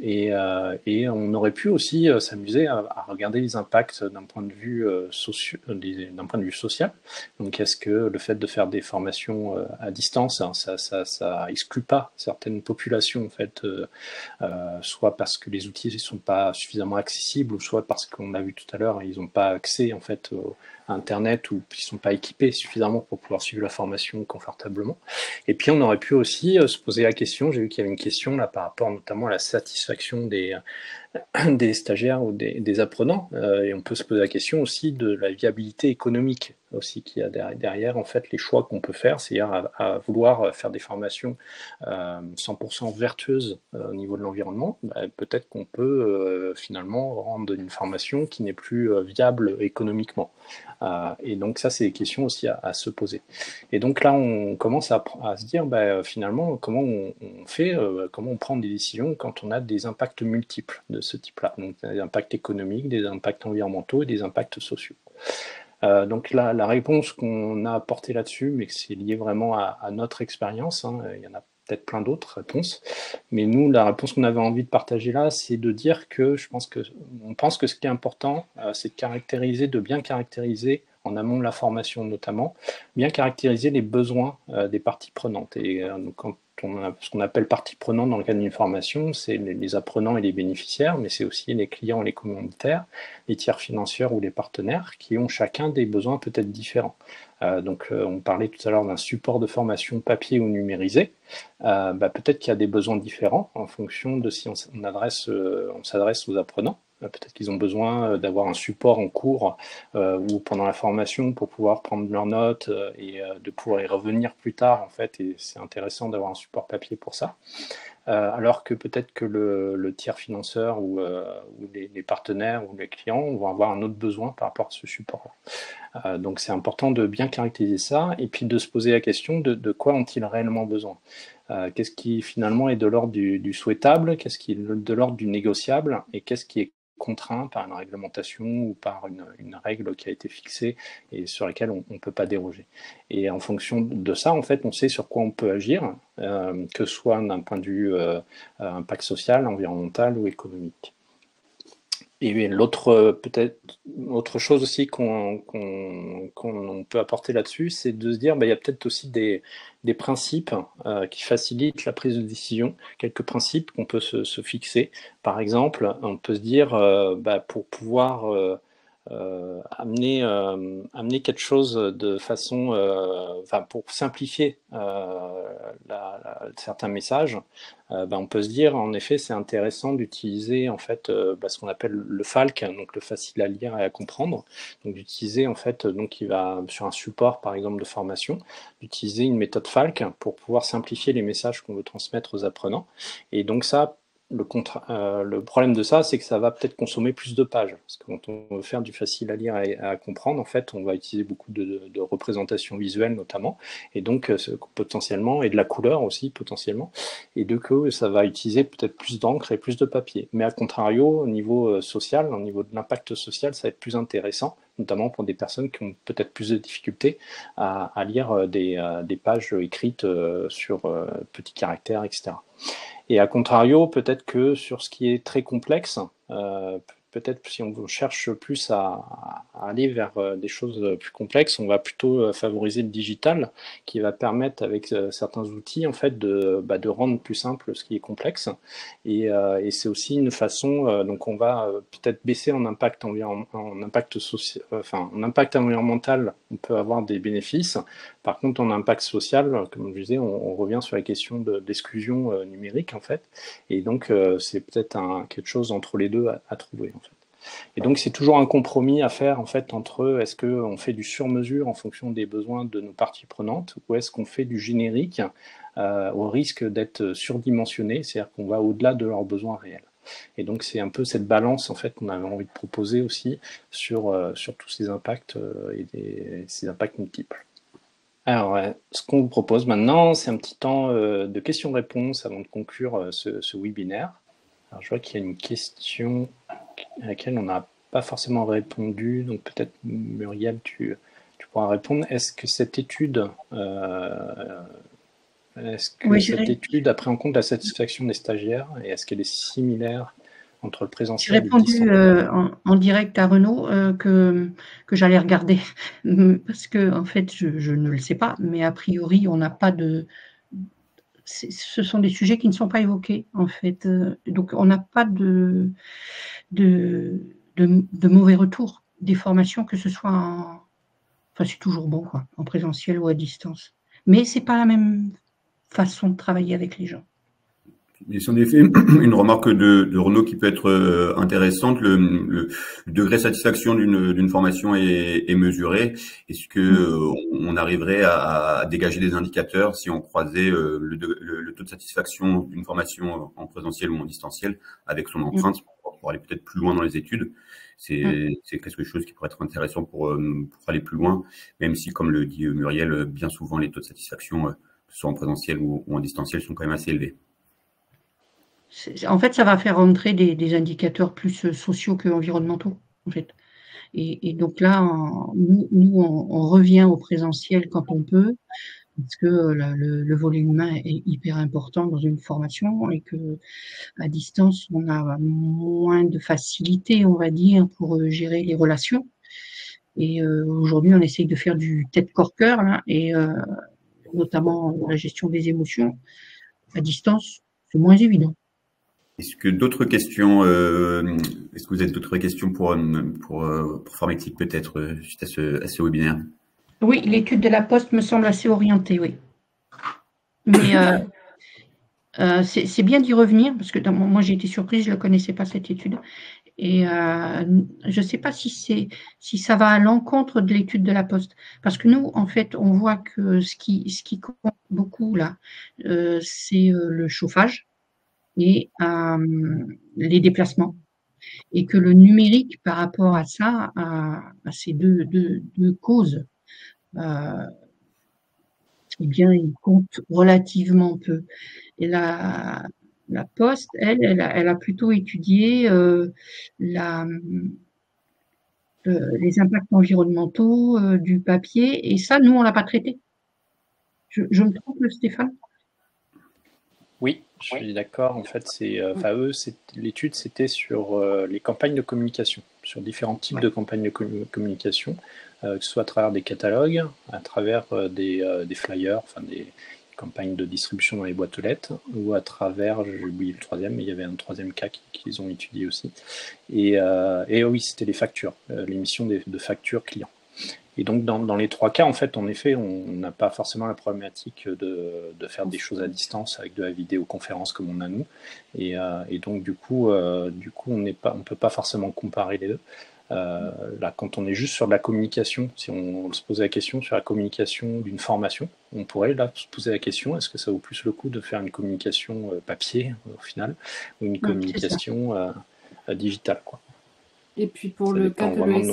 Et on aurait pu aussi s'amuser à regarder les impacts d'un point de vue social. Donc, est-ce que le fait de faire des formations à distance, ça exclut pas certaines populations, en fait, soit parce que les outils ne sont pas suffisamment accessibles, ou soit parce qu'on a vu tout à l'heure, ils n'ont pas accès, en fait, à Internet, ou ils ne sont pas équipés suffisamment pour pouvoir suivre la formation confortablement. Et puis, on aurait pu aussi se poser la question, j'ai vu qu'il y avait une question là par rapport notamment à la satisfaction des stagiaires ou des apprenants, et on peut se poser la question aussi de la viabilité économique aussi qu'il y a derrière en fait les choix qu'on peut faire, c'est-à-dire à vouloir faire des formations 100% vertueuses au niveau de l'environnement, peut-être qu'on peut finalement rendre une formation qui n'est plus viable économiquement. Et donc ça, c'est des questions aussi à se poser. Et donc là, on commence à se dire finalement comment on fait, comment on prend des décisions quand on a des impacts multiples de ce type-là, donc des impacts économiques, des impacts environnementaux et des impacts sociaux. Donc la réponse qu'on a apportée là-dessus, mais que c'est lié vraiment à notre expérience, il y en a peut-être plein d'autres réponses, mais nous, la réponse qu'on avait envie de partager là, c'est de dire que on pense que ce qui est important, c'est de bien caractériser, en amont de la formation notamment, bien caractériser les besoins des parties prenantes. Et donc, quand on a ce qu'on appelle parties prenantes dans le cadre d'une formation, c'est les apprenants et les bénéficiaires, mais c'est aussi les clients et les commanditaires, les tiers financiers ou les partenaires, qui ont chacun des besoins peut-être différents. Donc, on parlait tout à l'heure d'un support de formation papier ou numérisé. Peut-être qu'il y a des besoins différents en fonction de si on s'adresse aux apprenants. Peut-être qu'ils ont besoin d'avoir un support en cours ou pendant la formation pour pouvoir prendre leurs notes et de pouvoir y revenir plus tard, en fait, et c'est intéressant d'avoir un support papier pour ça. Alors que peut-être que le tiers financeur ou les partenaires ou les clients vont avoir un autre besoin par rapport à ce support-là. Donc c'est important de bien caractériser ça et puis de se poser la question de quoi ont-ils réellement besoin. Qu'est-ce qui finalement est de l'ordre du souhaitable, qu'est-ce qui est de l'ordre du négociable et qu'est-ce qui est contraint par une réglementation ou par une règle qui a été fixée et sur laquelle on ne peut pas déroger. Et en fonction de ça, en fait, on sait sur quoi on peut agir, que ce soit d'un point de vue impact social, environnemental ou économique. Et l'autre, peut-être, autre chose aussi qu'on peut apporter là-dessus, c'est de se dire, il y a peut-être aussi des principes qui facilitent la prise de décision, quelques principes qu'on peut se fixer. Par exemple, on peut se dire, pour pouvoir amener quelque chose de façon, pour simplifier certains messages, on peut se dire, en effet, c'est intéressant d'utiliser en fait ce qu'on appelle le FALC, donc le facile à lire et à comprendre. Donc d'utiliser en fait, donc il va sur un support par exemple de formation, d'utiliser une méthode FALC pour pouvoir simplifier les messages qu'on veut transmettre aux apprenants. Et donc ça, le problème de ça, c'est que ça va peut-être consommer plus de pages. Parce que quand on veut faire du facile à lire et à comprendre, en fait, on va utiliser beaucoup de représentations visuelles notamment, et donc potentiellement, et de la couleur aussi potentiellement, et de que ça va utiliser peut-être plus d'encre et plus de papier. Mais à contrario, au niveau social, au niveau de l'impact social, ça va être plus intéressant, notamment pour des personnes qui ont peut-être plus de difficultés à lire des pages écrites sur petits caractères, etc. Et à contrario, peut-être que sur ce qui est très complexe, peut-être si on cherche plus à aller vers des choses plus complexes, on va plutôt favoriser le digital, qui va permettre avec certains outils en fait de rendre plus simple ce qui est complexe. Et c'est aussi une façon, donc on va peut-être baisser en impact en impact environnemental, on peut avoir des bénéfices. Par contre, en impact social, comme je disais, on revient sur la question d'exclusion numérique en fait. Et donc c'est peut-être quelque chose entre les deux à trouver en fait. Et donc c'est toujours un compromis à faire en fait entre est-ce qu'on fait du sur-mesure en fonction des besoins de nos parties prenantes ou est-ce qu'on fait du générique au risque d'être surdimensionné, c'est-à-dire qu'on va au-delà de leurs besoins réels. Et donc c'est un peu cette balance en fait qu'on avait envie de proposer aussi sur tous ces impacts ces impacts multiples. Alors, ce qu'on vous propose maintenant, c'est un petit temps de questions-réponses avant de conclure ce webinaire. Alors, je vois qu'il y a une question à laquelle on n'a pas forcément répondu, donc peut-être Muriel, tu pourras répondre. Est-ce que cette étude, étude a pris en compte la satisfaction des stagiaires et est-ce qu'elle est similaire entre le présentiel et le distanciel? J'ai répondu en direct à Renaud que j'allais regarder parce que en fait je ne le sais pas, mais a priori on n'a pas de. Ce sont des sujets qui ne sont pas évoqués en fait, donc on n'a pas de mauvais retours des formations, que ce soit enfin c'est toujours bon quoi, en présentiel ou à distance, mais c'est pas la même façon de travailler avec les gens. Et c'est en effet une remarque de Renaud qui peut être intéressante. Le degré de satisfaction d'une formation est mesuré. Est-ce que on arriverait à dégager des indicateurs si on croisait le taux de satisfaction d'une formation en présentiel ou en distanciel avec son empreinte pour aller peut-être plus loin dans les études? C'est quelque chose qui pourrait être intéressant pour aller plus loin, même si, comme le dit Muriel, bien souvent les taux de satisfaction, que ce soit en présentiel ou en distanciel, sont quand même assez élevés. En fait, ça va faire rentrer des indicateurs plus sociaux qu'environnementaux, en fait. Et donc là, nous, on revient au présentiel quand on peut, parce que le volet humain est hyper important dans une formation et que à distance, on a moins de facilité, on va dire, pour gérer les relations. Et aujourd'hui, on essaye de faire du tête-corps-cœur, là, et notamment la gestion des émotions. À distance, c'est moins évident. Est-ce que d'autres questions, est-ce que vous avez d'autres questions pour Formétique peut-être suite à ce webinaire? Oui, l'étude de la Poste me semble assez orientée, oui. Mais c'est bien d'y revenir parce que moi j'ai été surprise, je ne connaissais pas cette étude. Et je ne sais pas si ça va à l'encontre de l'étude de la Poste. Parce que nous, en fait, on voit que ce qui compte beaucoup là, c'est le chauffage et les déplacements. Et que le numérique, par rapport à ça, à ces deux causes, eh bien, il compte relativement peu. Et là, La Poste, elle a plutôt étudié les impacts environnementaux du papier, et ça, nous, on l'a pas traité. Je me trompe, Stéphane? Oui, je suis d'accord. En fait, l'étude, c'était sur les campagnes de communication, sur différents types de campagnes de communication, que ce soit à travers des catalogues, à travers des flyers, enfin des campagnes de distribution dans les boîtes aux lettres, ou à travers, j'ai oublié le troisième, mais il y avait un troisième cas qu'ils ont étudié aussi. Et oui, c'était les factures, l'émission de factures clients. Et donc, dans les trois cas, en fait, en effet, on n'a pas forcément la problématique de faire des choses à distance avec de la vidéoconférence comme on a nous. Et donc, du coup, on peut pas forcément comparer les deux. Là, quand on est juste sur de la communication, si on se posait la question sur la communication d'une formation, on pourrait là se poser la question, est-ce que ça vaut plus le coup de faire une communication papier au final, ou une communication digitale, quoi. Et puis pour le cas de l'ESI,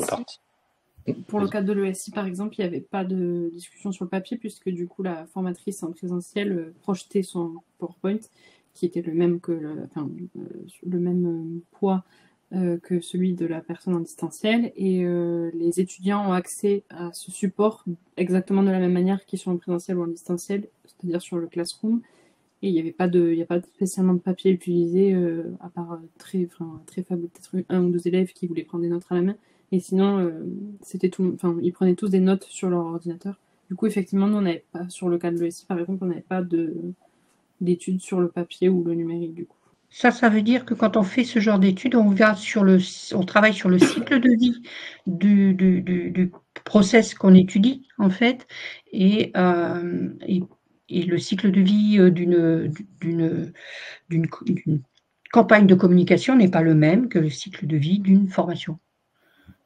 le cas de l'ESI, par exemple, il n'y avait pas de discussion sur le papier, puisque du coup, la formatrice en présentiel projetait son PowerPoint, qui était le même le même poids que celui de la personne en distanciel, et les étudiants ont accès à ce support exactement de la même manière qu'ils sont en présentiel ou en distanciel, c'est-à-dire sur le Classroom, et il n'y a pas spécialement de papier utilisé, à part très faible, peut-être un ou deux élèves qui voulaient prendre des notes à la main, et sinon ils prenaient tous des notes sur leur ordinateur. Du coup, effectivement, nous on n'avait pas, sur le cas de l'ESI par exemple, on n'avait pas d'études sur le papier ou le numérique du coup. Ça veut dire que quand on fait ce genre d'études, on travaille sur le cycle de vie du process qu'on étudie, en fait, et le cycle de vie d'une campagne de communication n'est pas le même que le cycle de vie d'une formation.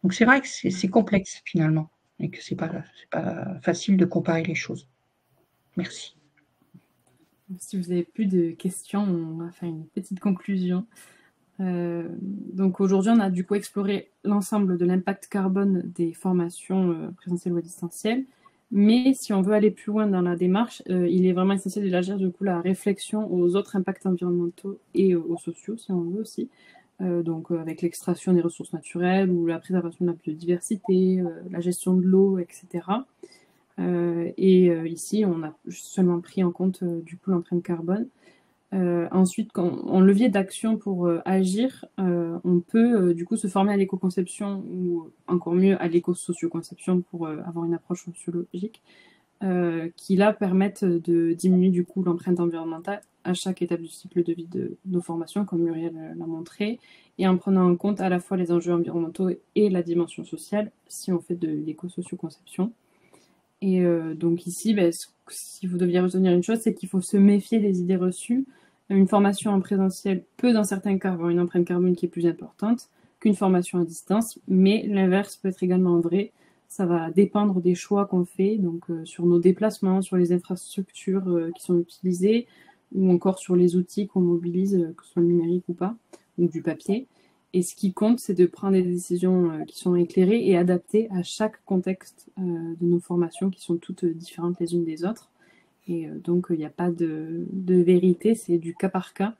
Donc c'est vrai que c'est complexe finalement, et que c'est pas facile de comparer les choses. Merci. Si vous n'avez plus de questions, on va faire une petite conclusion. Donc aujourd'hui, on a du coup exploré l'ensemble de l'impact carbone des formations présentielles ou distancielles. Mais si on veut aller plus loin dans la démarche, il est vraiment essentiel d'élargir du coup la réflexion aux autres impacts environnementaux et aux sociaux, si on veut aussi. Donc avec l'extraction des ressources naturelles ou la préservation de la biodiversité, la gestion de l'eau, etc. Ici, on a seulement pris en compte du coup l'empreinte carbone. Ensuite, en levier d'action pour agir, on peut du coup se former à l'éco-conception ou encore mieux à l'éco-socio-conception pour avoir une approche sociologique qui là permettent de diminuer du coup l'empreinte environnementale à chaque étape du cycle de vie de nos formations, comme Muriel l'a montré, et en prenant en compte à la fois les enjeux environnementaux et la dimension sociale si on fait de l'éco-socio-conception. Et donc ici, si vous deviez retenir une chose, c'est qu'il faut se méfier des idées reçues. Une formation en présentiel peut, dans certains cas, avoir une empreinte carbone qui est plus importante qu'une formation à distance, mais l'inverse peut être également vrai. Ça va dépendre des choix qu'on fait, donc sur nos déplacements, sur les infrastructures qui sont utilisées, ou encore sur les outils qu'on mobilise, que ce soit numérique ou pas, ou du papier. Et ce qui compte, c'est de prendre des décisions qui sont éclairées et adaptées à chaque contexte de nos formations qui sont toutes différentes les unes des autres. Et donc, il n'y a pas de vérité, c'est du cas par cas.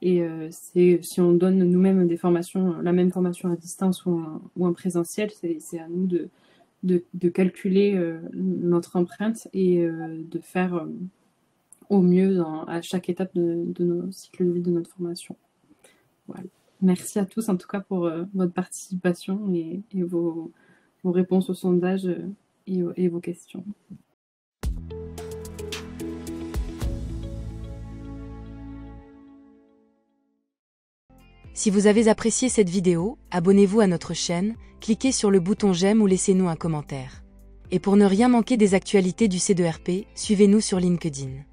Et si on donne nous-mêmes la même formation à distance ou en présentiel, c'est à nous de calculer notre empreinte et de faire au mieux à chaque étape de nos cycles de vie de notre formation. Voilà. Merci à tous en tout cas pour votre participation et vos réponses au sondage et vos questions. Si vous avez apprécié cette vidéo, abonnez-vous à notre chaîne, cliquez sur le bouton j'aime ou laissez-nous un commentaire. Et pour ne rien manquer des actualités du C2RP, suivez-nous sur LinkedIn.